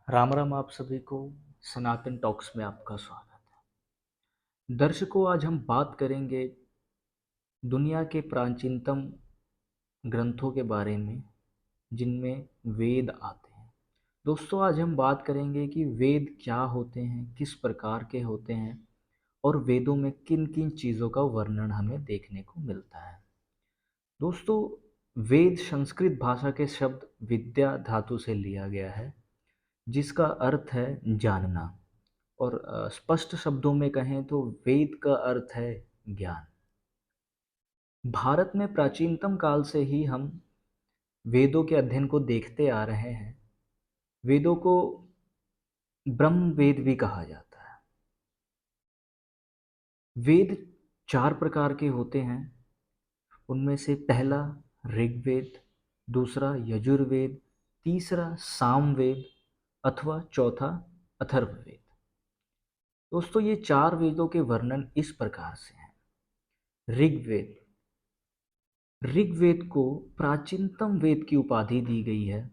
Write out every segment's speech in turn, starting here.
राम राम आप सभी को। सनातन टॉक्स में आपका स्वागत है। दर्शकों, आज हम बात करेंगे दुनिया के प्राचीनतम ग्रंथों के बारे में जिनमें वेद आते हैं। दोस्तों, आज हम बात करेंगे कि वेद क्या होते हैं, किस प्रकार के होते हैं और वेदों में किन किन चीज़ों का वर्णन हमें देखने को मिलता है। दोस्तों, वेद संस्कृत भाषा के शब्द विद्या धातु से लिया गया है, जिसका अर्थ है जानना। और स्पष्ट शब्दों में कहें तो वेद का अर्थ है ज्ञान। भारत में प्राचीनतम काल से ही हम वेदों के अध्ययन को देखते आ रहे हैं। वेदों को ब्रह्म वेद भी कहा जाता है। वेद 4 प्रकार के होते हैं। उनमें से पहला ऋग्वेद, दूसरा यजुर्वेद, तीसरा सामवेद अथवा चौथा अथर्ववेद। दोस्तों, ये 4 वेदों के वर्णन इस प्रकार से हैं। ऋग्वेद। ऋग्वेद को प्राचीनतम वेद की उपाधि दी गई है,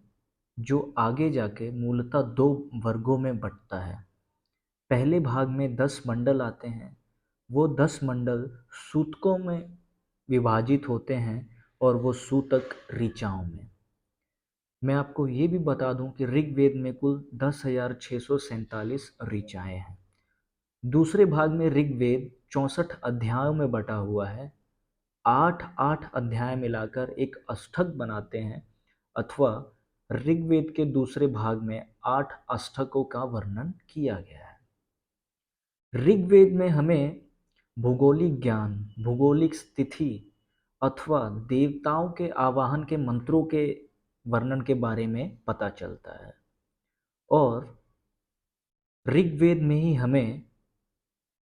जो आगे जाके मूलतः 2 वर्गों में बंटता है। पहले भाग में 10 मंडल आते हैं। वो 10 मंडल सूतकों में विभाजित होते हैं और वो सूतक ऋचाओं में। मैं आपको ये भी बता दूं कि ऋग्वेद में कुल 10,647 ऋचाएं हैं। दूसरे भाग में ऋग्वेद 64 अध्यायों में बटा हुआ है। 8 अध्याय मिलाकर एक अष्टक बनाते हैं, अथवा ऋग्वेद के दूसरे भाग में 8 अष्टकों का वर्णन किया गया है। ऋग्वेद में हमें भौगोलिक ज्ञान, भौगोलिक स्थिति अथवा देवताओं के आवाहन के मंत्रों के वर्णन के बारे में पता चलता है। और ऋग्वेद में ही हमें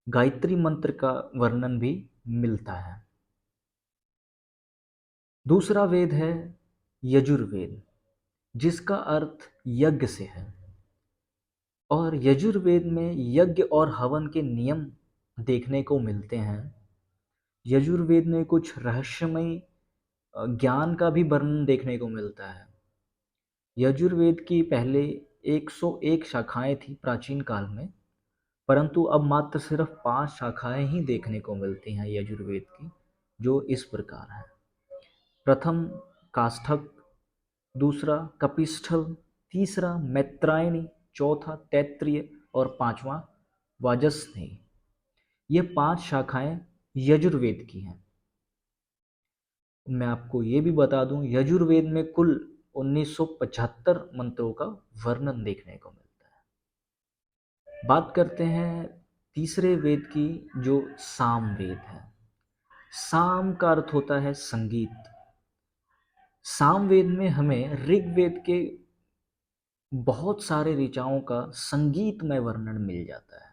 गायत्री मंत्र का वर्णन भी मिलता है। दूसरा वेद है यजुर्वेद, जिसका अर्थ यज्ञ से है। और यजुर्वेद में यज्ञ और हवन के नियम देखने को मिलते हैं। यजुर्वेद में कुछ रहस्यमय ज्ञान का भी वर्णन देखने को मिलता है। यजुर्वेद की पहले 101 शाखाएं थी प्राचीन काल में, परंतु अब मात्र सिर्फ 5 शाखाएं ही देखने को मिलती हैं यजुर्वेद की, जो इस प्रकार है। प्रथम काष्ठक, दूसरा कपिस्थल, तीसरा मैत्रायणी, चौथा तैत्तिरीय और पांचवा वाजस्नेयी। ये 5 शाखाएं यजुर्वेद की हैं। मैं आपको ये भी बता दूं, यजुर्वेद में कुल 1975 मंत्रों का वर्णन देखने को मिलता है। बात करते हैं तीसरे वेद की, जो सामवेद है। साम का अर्थ होता है संगीत। सामवेद में हमें ऋग्वेद के बहुत सारे ऋचाओं का संगीतमय वर्णन मिल जाता है।